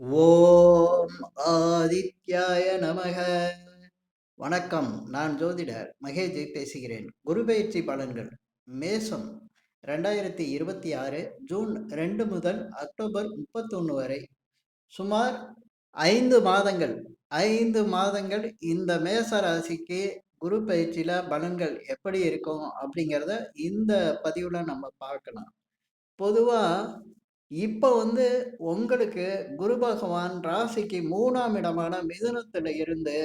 ஓம் ஆதித்யாய நமக. வணக்கம். நான் ஜோதிடர் மகேஜி பேசுகிறேன். குரு பெயர்ச்சி பலன்கள் மேசம் 2026 ஜூன் 2 முதல் அக்டோபர் 31 வரை சுமார் 5 மாதங்கள் 5 மாதங்கள் இந்த மேச ராசிக்கு குரு பயிற்சியில பலன்கள் எப்படி இருக்கும் அப்படிங்கிறத இந்த பதிவுல நம்ம பார்க்கலாம். பொதுவா இப்ப உங்களுக்கு குரு பகவான் ராசிக்கு 3ஆம் இடமான மிதுனத்துல இருந்து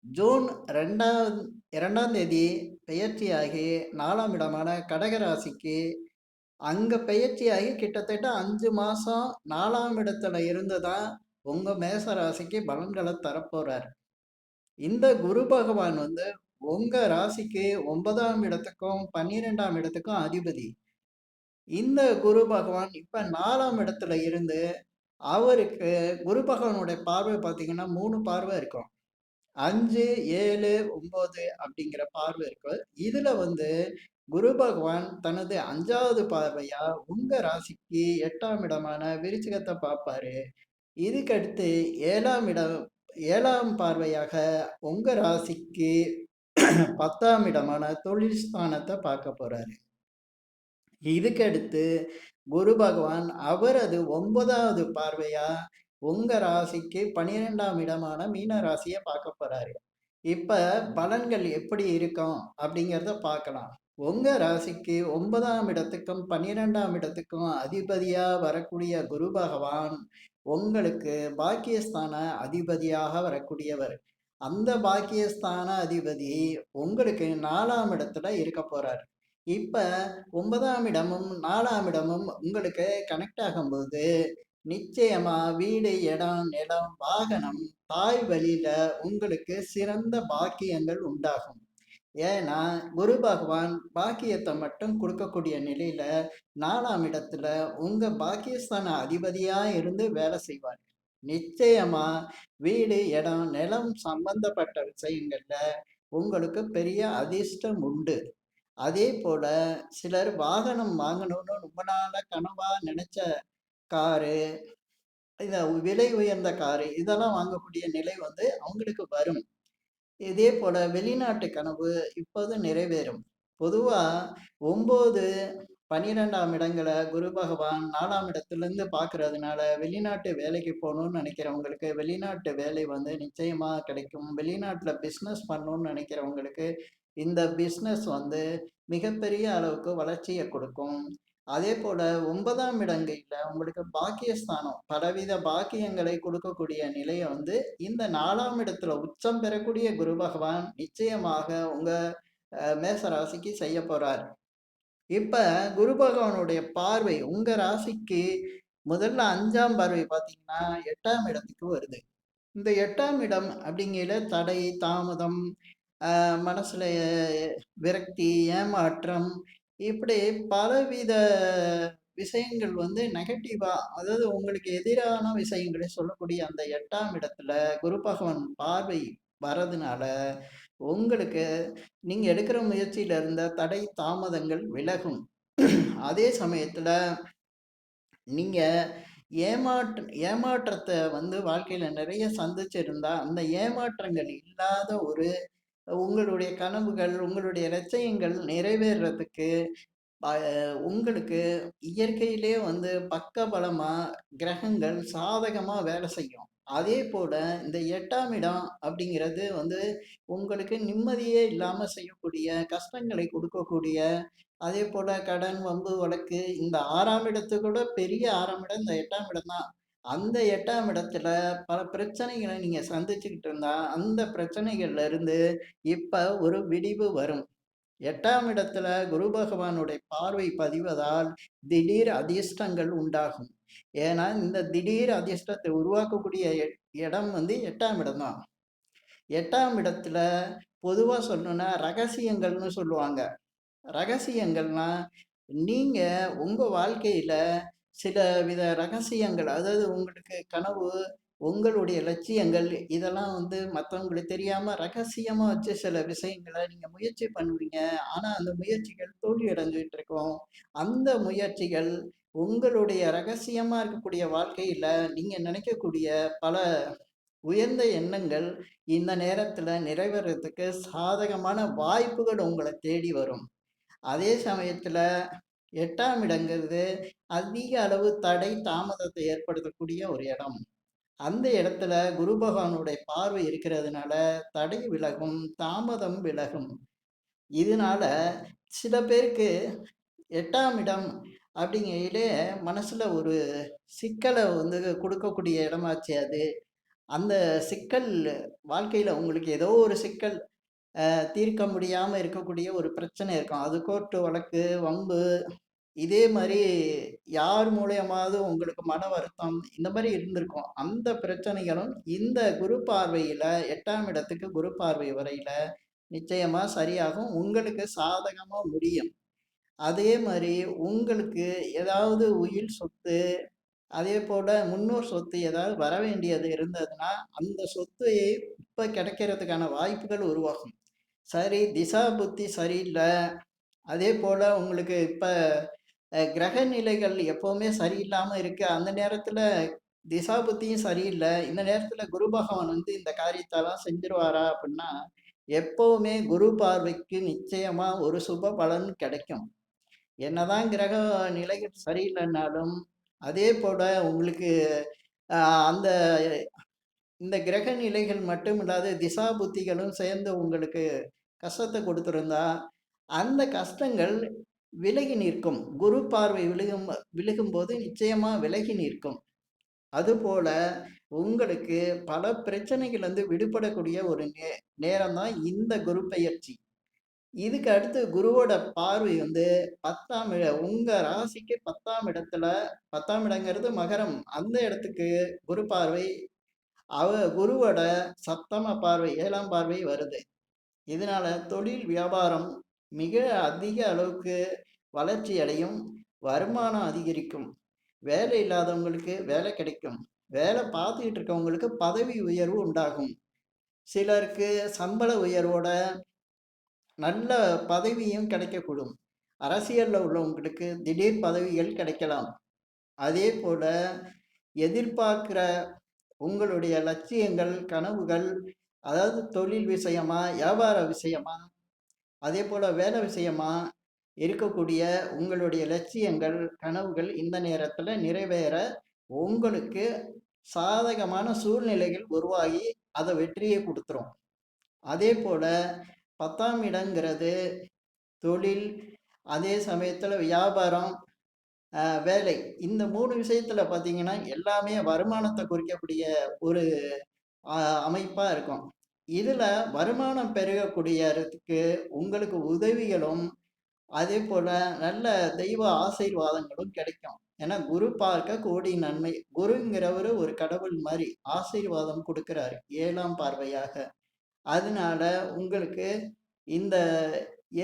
ஜூன் 2ஆம் தேதி பெயர்ச்சியாகி 4ஆம் இடமான கடக ராசிக்கு அங்க பெயர்ச்சியாகி கிட்டத்தட்ட 5 மாசம் 4ஆம் இடத்துல இருந்துதான் உங்க மேச ராசிக்கு பலன்களை தரப்போறார். இந்த குரு பகவான் உங்க ராசிக்கு 9ஆம் இடத்துக்கும் 12ஆம் இடத்துக்கும் அதிபதி. இந்த குரு பகவான் இப்ப 4ஆம் இடத்துல இருந்து அவருக்கு குரு பகவானுடைய பார்வை பார்த்தீங்கன்னா 3 பார்வை இருக்கும். 5, 7, 9 அப்படிங்கிற பார்வை இருக்கு. இதுல குரு பகவான் தனது 5வது பார்வையா உங்க ராசிக்கு 8ஆம் இடமான விருச்சிகத்தை பார்ப்பாரு. இதுக்கடுத்து 7ஆம் இடம் 7ஆம் பார்வையாக உங்க ராசிக்கு 10ஆம் இடமான தொழில் ஸ்தானத்தை பார்க்க போறாரு. இதுக்கடுத்து குரு பகவான் அவரது 9வது பார்வையா உங்க ராசிக்கு 12ஆம் இடமான மீன ராசியை பார்க்க போறாரு. இப்ப பலன்கள் எப்படி இருக்கும் அப்படிங்கிறத பார்க்கலாம். உங்க ராசிக்கு 9ஆம் இடத்துக்கும் 12ஆம் இடத்துக்கும் அதிபதியா வரக்கூடிய குரு பகவான் உங்களுக்கு பாக்கியஸ்தான அதிபதியாக வரக்கூடியவர். அந்த பாக்கியஸ்தான அதிபதி உங்களுக்கு 4ஆம் இடத்துல இருக்க போறார். இப்ப 9ஆம் இடமும் 4ஆம் இடமும் உங்களுக்கு கனெக்ட் ஆகும்போது நிச்சயமா வீடு, இடம், நிலம், வாகனம், தாய் வழியில உங்களுக்கு சிறந்த பாக்கியங்கள் உண்டாகும். ஏன்னா குரு பகவான் பாக்கியத்தை மட்டும் கொடுக்கக்கூடிய நிலையில 4ஆம் இடத்துல உங்க பாக்கியஸ்தான அதிபதியா இருந்து வேலை செய்வார். நிச்சயமா வீடு, இடம், நிலம் சம்பந்தப்பட்ட விஷயங்கள்ல உங்களுக்கு பெரிய அதிர்ஷ்டம் உண்டு. அதே போல சிலர் வாகனம் வாங்கணும்னு ரொம்ப நாளா கனவா நினைச்ச காரு, இந்த விலை உயர்ந்த காரு இதெல்லாம் வாங்கக்கூடிய நிலை அவங்களுக்கு வரும். இதே போல வெளிநாட்டு கனவு இப்போது நிறைவேறும். பொதுவா 9, 12ஆம் இடங்களை குரு பகவான் 4ஆம் இடத்திலிருந்து பார்க்கறதுனால வெளிநாட்டு வேலைக்கு போகணும்னு நினைக்கிறவங்களுக்கு வெளிநாட்டு வேலை நிச்சயமா கிடைக்கும். வெளிநாட்டுல பிஸ்னஸ் பண்ணணும்னு நினைக்கிறவங்களுக்கு இந்த பிஸ்னஸ் மிகப்பெரிய அளவுக்கு வளர்ச்சியை கொடுக்கும். அதே போல 9ஆம் இடங்கள்ல உங்களுக்கு பாக்கியஸ்தானம் பலவித பாக்கியங்களை கொடுக்கக்கூடிய நிலையை இந்த 4ஆம் இடத்துல உச்சம் பெறக்கூடிய குரு பகவான் நிச்சயமாக உங்க மேச ராசிக்கு செய்ய போறார். இப்ப குரு பகவானுடைய பார்வை உங்க ராசிக்கு முதல்ல 5ஆம் பார்வை பார்த்தீங்கன்னா 8ஆம் இடத்துக்கு வருது. இந்த 8ஆம் இடம் அப்படிங்கிற தடை, தாமதம், மனசுல விரக்தி, ஏமாற்றம் இப்படி பலவித விஷயங்கள் நெகட்டிவா, அதாவது உங்களுக்கு எதிரான விஷயங்களை சொல்லக்கூடிய அந்த 8ஆம் இடத்துல குரு பகவான் பார்வை வரதுனால உங்களுக்கு நீங்க எடுக்கிற முயற்சியில இருந்த தடை தாமதங்கள் விலகும். அதே சமயத்துல நீங்க ஏமாற்றத்தை வாழ்க்கையில நிறைய சந்திச்சிருந்தா அந்த ஏமாற்றங்கள் இல்லாத ஒரு உங்களுடைய கனவுகள், உங்களுடைய லட்சியங்கள் நிறைவேறதுக்கு உங்களுக்கு இயற்கையிலே பக்கபலமா கிரகங்கள் சாதகமா வேலை செய்யும். அதே போல இந்த 8ஆம் இடம் அப்படிங்கிறது உங்களுக்கு நிம்மதியே இல்லாம செய்யக்கூடிய, கஷ்டங்களை கொடுக்கக்கூடிய, அதே போல கடன், வம்பு, வழக்கு இந்த 6ஆம் இடத்தை கூட பெரிய 6ஆம் இடம் இந்த 8ஆம் இடம் தான். அந்த 8ஆம் இடத்துல பல பிரச்சனைகளை நீங்க சந்திச்சுக்கிட்டு இருந்தா, அந்த பிரச்சனைகள்ல இருந்து இப்ப ஒரு விடிவு வரும். 8ஆம் இடத்துல குரு பகவானுடைய பார்வை பதிவதால் திடீர் அதிர்ஷ்டங்கள் உண்டாகும். ஏன்னா இந்த திடீர் அதிர்ஷ்டத்தை உருவாக்கக்கூடிய இடம் 8ஆம் இடம் தான். 8ஆம் இடத்துல பொதுவா சொல்லணும்னா ரகசியங்கள்னு சொல்லுவாங்க. ரகசியங்கள்னா நீங்க உங்க வாழ்க்கையில சில வித ரகசியங்கள், அதாவது உங்களுக்கு கனவு, உங்களுடைய லட்சியங்கள் இதெல்லாம் மற்றவங்களுக்கு தெரியாம ரகசியமா வச்சு சில விஷயங்களை நீங்க முயற்சி பண்ணுவீங்க. ஆனா அந்த முயற்சிகள் தோல்வி அடைஞ்சிட்டு இருக்கும். அந்த முயற்சிகள் உங்களுடைய ரகசியமா இருக்கக்கூடிய வாழ்க்கையில நீங்க நினைக்கக்கூடிய பல உயர்ந்த எண்ணங்கள் இந்த நேரத்துல நிறைவேறதுக்கு சாதகமான வாய்ப்புகள் உங்களை தேடி வரும். அதே சமயத்துல 8ஆம் இடங்கிறது அதிக அளவு தடை, தாமதத்தை ஏற்படுத்தக்கூடிய ஒரு இடம். அந்த இடத்துல குரு பகவானுடைய பார்வை இருக்கிறதுனால தடை விலகும், தாமதம் விலகும். இதனால சில பேருக்கு 8ஆம் இடம் அப்படிங்கையிலே மனசுல ஒரு சிக்கலை வந்து கொடுக்கக்கூடிய இடமாச்சு அது. அந்த சிக்கல் வாழ்க்கையில உங்களுக்கு ஏதோ ஒரு சிக்கல் தீர்க்க முடியாம இருக்கக்கூடிய ஒரு பிரச்சனை இருக்கும். அது கோர்ட்டு வழக்கு, வம்பு இதே மாரி யார் மூலியமாவது உங்களுக்கு மன வருத்தம் இந்த மாரி இருந்திருக்கும். அந்த பிரச்சனைகளும் இந்த குரு பார்வையில 8ஆம் இடத்துக்கு குரு பார்வை வரையில நிச்சயமா சரியாகும். உங்களுக்கு சாதகமா முடியும். அதே மாரி உங்களுக்கு ஏதாவது உயில் சொத்து, அதேபோல முன்னோர் சொத்து ஏதாவது வரவேண்டியது இருந்ததுன்னா, அந்த சொத்து இப்ப கிடைக்கிறதுக்கான வாய்ப்புகள் உருவாகும். சரி, திசா புத்தி சரியில்ல. அதேபோல உங்களுக்கு இப்ப கிரக நிலைகள் எப்பவுமே சரியில்லாம இருக்கு. அந்த நேரத்துல திசா புத்தியும் சரியில்ல. இந்த நேரத்துல குரு பகவான் வந்து இந்த காரியத்தெல்லாம் செஞ்சுருவாரா? அப்படின்னா, எப்பவுமே குரு பார்வைக்கு நிச்சயமா ஒரு சுப பலன் கிடைக்கும். என்னதான் கிரக நிலைகள் சரியில்லைன்னாலும், அதே போல உங்களுக்கு அ அந்த இந்த கிரக நிலைகள் மட்டும் இல்லாது திசா புத்திகளும் சேர்ந்து உங்களுக்கு கஷ்டத்த கொடுத்திருந்தா, அந்த கஷ்டங்கள் விலகி நிற்கும். குரு பார்வை விழுகும்போது நிச்சயமா விலகி நிற்கும். அதுபோல உங்களுக்கு பல பிரச்சனைகள் வந்து விடுபடக்கூடிய ஒரு நேரம் தான் இந்த குரு பெயர்ச்சி. இதுக்கு அடுத்து குருவோட பார்வை வந்து 10ஆம் உங்க ராசிக்கு 10ஆம் இடத்துல 10ஆம் இடங்கிறது மகரம். அந்த இடத்துக்கு குரு பார்வை அவ குருவோட சப்தம பார்வை 7ஆம் பார்வை வருது. இதனால தொழில், வியாபாரம் மிக அதிக அளவுக்கு வளர்ச்சி அடையும். வருமானம் அதிகரிக்கும். வேலை இல்லாதவங்களுக்கு வேலை கிடைக்கும். வேலை பார்த்துக்கிட்டு இருக்கவங்களுக்கு பதவி உயர்வு உண்டாகும். சிலருக்கு சம்பள உயர்வோட நல்ல பதவியும் கிடைக்கக்கூடும். அரசியல்ல உள்ளவங்களுக்கு திடீர் பதவிகள் கிடைக்கலாம். அதே போல எதிர்பார்க்கிற உங்களுடைய லட்சியங்கள், கனவுகள், அதாவது தொழில் விஷயமா, வியாபார விஷயமா, அதே போல வேலை விஷயமா இருக்கக்கூடிய உங்களுடைய லட்சியங்கள், கனவுகள் இந்த நேரத்துல நிறைவேற உங்களுக்கு சாதகமான சூழ்நிலைகள் உருவாகி அத வெற்றியை குடுத்துரும். அதே போல 10ஆம் இடங்கிறது தொழில், அதே சமயத்துல வியாபாரம், வேலை. இந்த 3 விஷயத்துல பார்த்தீங்கன்னா, எல்லாமே வருமானத்த குறிக்கக்கூடிய ஒரு அ அமைப்பா இருக்கும். இதுல வருமானம் பெருகக்கூடியறதுக்கு உங்களுக்கு உதவிகளும், அதேபோல நல்ல தெய்வ ஆசீர்வாதங்களும் கிடைக்கும். ஏன்னா, குரு பார்க்க கோடி நன்மை. குருங்கிறவரு ஒரு கடவுள் மாரி ஆசீர்வாதம் குடுக்குறாரு 7ஆம் பார்வையாக. அதனால உங்களுக்கு இந்த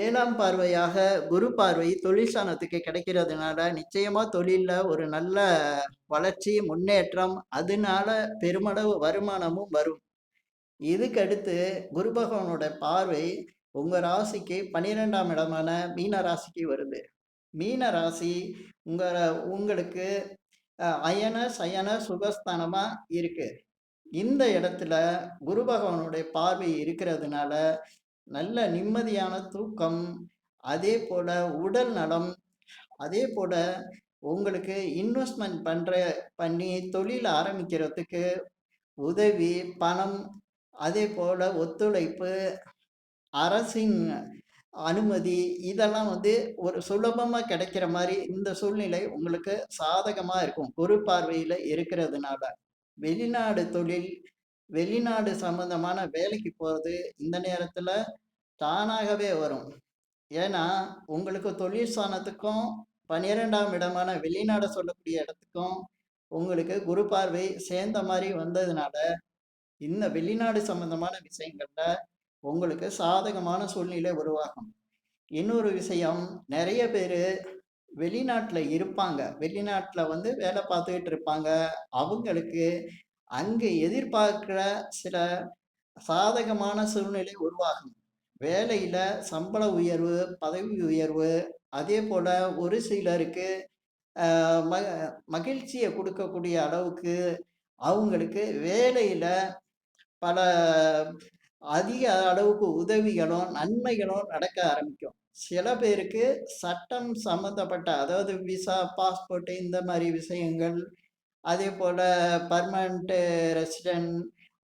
7ஆம் பார்வையாக குரு பார்வை தொழில் ஸ்தானத்துக்கு கிடைக்கிறதுனால, நிச்சயமா தொழில்ல ஒரு நல்ல வளர்ச்சி, முன்னேற்றம், அதனால பெருமளவு வருமானமும் வரும். இதுக்கடுத்து குரு பகவானோட பார்வை உங்க ராசிக்கு 12ஆம் இடமான மீன ராசிக்கு வருது. மீன ராசி உங்க உங்களுக்கு அயன, சயன, சுகஸ்தானமா இருக்கு. இந்த இடத்துல குரு பகவானுடைய பார்வை இருக்கிறதுனால, நல்ல நிம்மதியான தூக்கம், அதே போல உடல் நலம், அதே போல உங்களுக்கு இன்வெஸ்ட்மெண்ட் பண்ணி தொழில் ஆரம்பிக்கிறதுக்கு உதவி, பணம், அதே போல ஒத்துழைப்பு, அரசின் அனுமதி இதெல்லாம் வந்து ஒரு சுலபமா கிடைக்கிற மாரி இந்த சூழ்நிலை உங்களுக்கு சாதகமா இருக்கும். குரு பார்வையில இருக்கிறதுனால. வெளிநாடு தொழில், வெளிநாடு சம்பந்தமான வேலைக்கு போறது இந்த நேரத்துல தானாகவே வரும். ஏன்னா, உங்களுக்கு தொழில் ஸ்தானத்துக்கும் 12ஆம் இடமான வெளிநாட சொல்லக்கூடிய இடத்துக்கும் உங்களுக்கு குரு பார்வை சேர்ந்த மாரி வந்ததுனால, இந்த வெளிநாடு சம்பந்தமான விஷயங்கள்ல உங்களுக்கு சாதகமான சூழ்நிலை உருவாகும். இன்னொரு விஷயம், நெறைய பேரு வெளிநாட்ல இருப்பாங்க. வெளிநாட்ல வந்து வேலை பார்த்துக்கிட்டு இருப்பாங்க. அவங்களுக்கு அங்க எதிர்பார்க்கிற சில சாதகமான சூழ்நிலை உருவாகும். வேலையில சம்பள உயர்வு, பதவி உயர்வு, அதே போல ஒரு சிலருக்கு அ ம மகிழ்ச்சிய குடுக்கக்கூடிய அளவுக்கு அவங்களுக்கு வேலையில பல அதிக அளவுக்கு உதவிகளும், நன்மைகளும் நடக்க ஆரம்பிக்கும். சில பேருக்கு சட்டம் சம்மந்தப்பட்ட அதாவது விசா, பாஸ்போர்ட் இந்த மாரி விஷயங்கள், அதேபோல பெர்மனன்ட் ரெசிடென்ட்,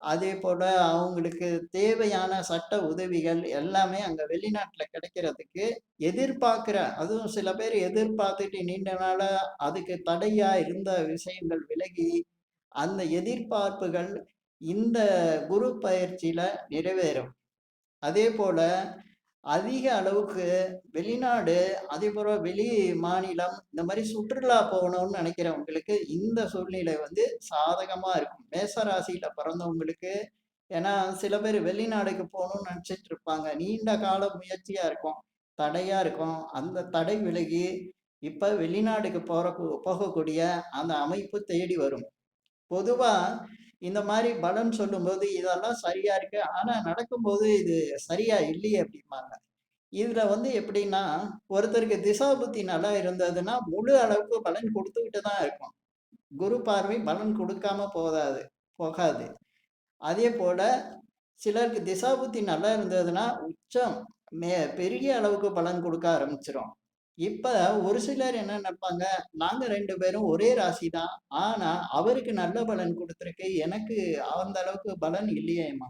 அதேபோல அவங்களுக்கு தேவையான சட்ட உதவிகள் எல்லாமே அங்க வெளிநாட்டுல கிடைக்கிறதுக்கு அதுவும் சில பேர் எதிர்பார்த்துட்டு நீண்ட நாளா அதுக்கு தடையா இருந்த விஷயங்கள் விலகி, அந்த எதிர்பார்ப்புகள் இந்த குரு பயிற்சியில நிறைவேறும். அதேபோல அதிக அளவுக்கு வெளிநாடு, அதேபோல வெளி மாநிலம் இந்த மாரி சுற்றுலா போகணும்னு நினைக்கிறவங்களுக்கு இந்த சூழ்நிலை வந்து சாதகமா இருக்கும். மேஷ ராசியில பிறந்தவங்களுக்கு ஏன்னா சில பேர் வெளிநாடுக்கு போகணும்னு நினைச்சிட்டு இருப்பாங்க. நீண்ட கால முயற்சியா இருக்கும். தடையா இருக்கும். அந்த தடை விலகி இப்ப வெளிநாடுக்கு போகக்கூடிய அந்த அமைப்பு தேடி வரும். பொதுவா இந்த மாரி பலன் சொல்லும்போது, இதெல்லாம் சரியா இருக்கு. ஆனா நடக்கும்போது இது சரியா இல்லையே அப்படிம்பாங்க. இதுல வந்து எப்படின்னா, ஒருத்தருக்கு திசா புத்தி நல்லா இருந்ததுன்னா, முழு அளவுக்கு பலன் குடுத்துக்கிட்டு தான் இருக்கும். குரு பார்வை பலன் குடுக்காம போகாது. அதேபோல சிலருக்கு திசா புத்தி நல்லா இருந்ததுன்னா, உச்சம் பெரிய அளவுக்கு பலன் குடுக்க ஆரம்பிச்சுரும். இப்ப ஒரு சிலர் என்ன நெனைப்பாங்க, நாங்க 2 பேரும் ஒரே ராசி தான். ஆனா, அவருக்கு நல்ல பலன் குடுத்திருக்கு. எனக்கு அந்த அளவுக்கு பலன் இல்லையேம்மா.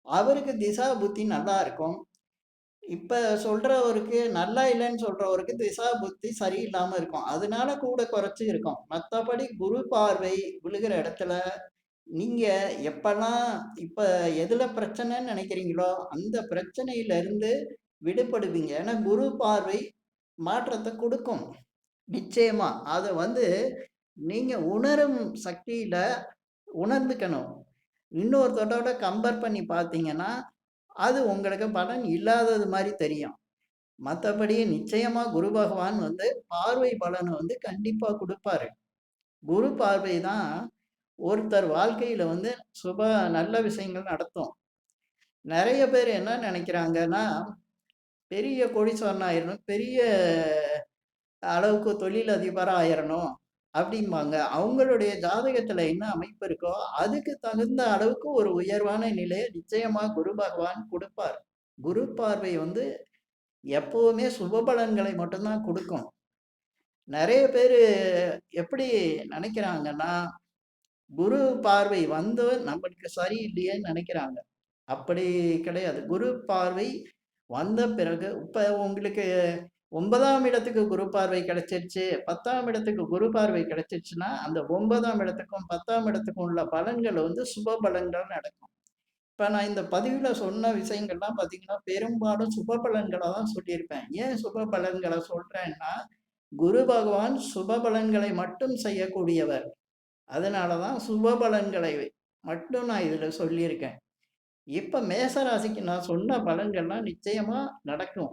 அவருக்கு திசா புத்தி நல்லா இருக்கும். இப்ப சொல்றவருக்கு நல்லா இல்லன்னு சொல்றவருக்கு திசா புத்தி சரியில்லாம இருக்கும். அதனால கூட குறைச்சு இருக்கும். மத்தபடி குரு பார்வை விழுகிற இடத்துல நீங்க எப்பல்லாம் இப்ப எதுல பிரச்சனைன்னு நினைக்கிறீங்களோ, அந்த பிரச்சனையில இருந்து விடுபடுவீங்க. ஏன்னா குரு பார்வை மாற்றத்த குடுக்கும். நிச்சயமா. அத வந்து நீங்க உணரும் சக்தியில உணர்ந்துக்கணும். இன்னொருத்தரோட கம்பேர் பண்ணி பார்த்தீங்கன்னா, அது உங்களுக்கு பலன் இல்லாதது மாரி தெரியும். மத்தபடி நிச்சயமா குரு பகவான் வந்து பார்வை பலன வந்து கண்டிப்பா குடுப்பாரு. குரு பார்வை தான் ஒருத்தர் வாழ்க்கையில வந்து சுப நல்ல விஷயங்கள் நடத்தும். நெறைய பேர் என்ன நெனைக்கிறாங்கன்னா, பெரிய கோடீஸ்வரன் ஆயிரணும், பெரிய அளவுக்கு தொழிலதிபரா ஆயிரணும் அப்படிம்பாங்க. அவங்களுடைய ஜாதகத்துல என்ன அமைப்பு இருக்கோ, அதுக்கு தகுந்த அளவுக்கு ஒரு உயர்வான நிலைய நிச்சயமா குரு பகவான் குடுப்பார். குரு பார்வை வந்து எப்பவுமே சுபபலன்களை மட்டும் தான் குடுக்கும். நெறைய பேரு எப்படி நெனைக்கிறாங்கன்னா, குரு பார்வை வந்து நம்மளுக்கு சரியில்லையேன்னு நெனைக்கிறாங்க. அப்படி கிடையாது. குரு பார்வை வந்த பிறகு இப்ப உங்களுக்கு 9ஆம் இடத்துக்கு குரு பார்வை கிடைச்சிருச்சு, 10ஆம் இடத்துக்கு குரு பார்வை கிடைச்சிருச்சுன்னா, அந்த 9ஆம் இடத்துக்கும், 10ஆம் இடத்துக்கும் உள்ள பலன்கள் வந்து சுப பலன்கள் நடக்கும். இப்ப நான் இந்த பதிவுல சொன்ன விஷயங்கள்லாம் பார்த்தீங்கன்னா, பெரும்பாலும் சுப பலன்கள தான் சொல்லியிருப்பேன். ஏன் சுப பலன்கள சொல்றேன்னா, குரு பகவான் சுப பலன்களை மட்டும் செய்யக்கூடியவர். அதனால தான் சுப பலன்களை மட்டும் நான் இதுல சொல்லியிருக்கேன். இப்ப மேச ராசிக்கு நான் சொன்ன பலன்கள்லாம் நிச்சயமா நடக்கும்.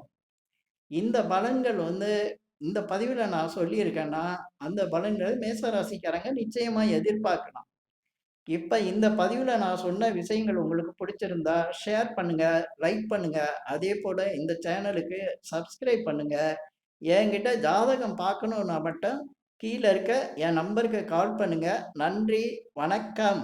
இந்த பலன்கள் வந்து இந்த பதிவுல நான் சொல்லியிருக்கேன்னா, அந்த பலன்கள் மேச ராசிக்காரங்க நிச்சயமா எதிர்பார்க்கலாம். இப்ப இந்த பதிவுல நான் சொன்ன விஷயங்கள் உங்களுக்கு பிடிச்சிருந்தா, ஷேர் பண்ணுங்க, லைக் பண்ணுங்க. அதேபோல இந்த சேனலுக்கு சப்ஸ்கிரைப் பண்ணுங்க. என்கிட்ட ஜாதகம் பார்க்கணும்னா மட்டும் கீழ இருக்க என் நம்பருக்கு கால் பண்ணுங்க. நன்றி, வணக்கம்.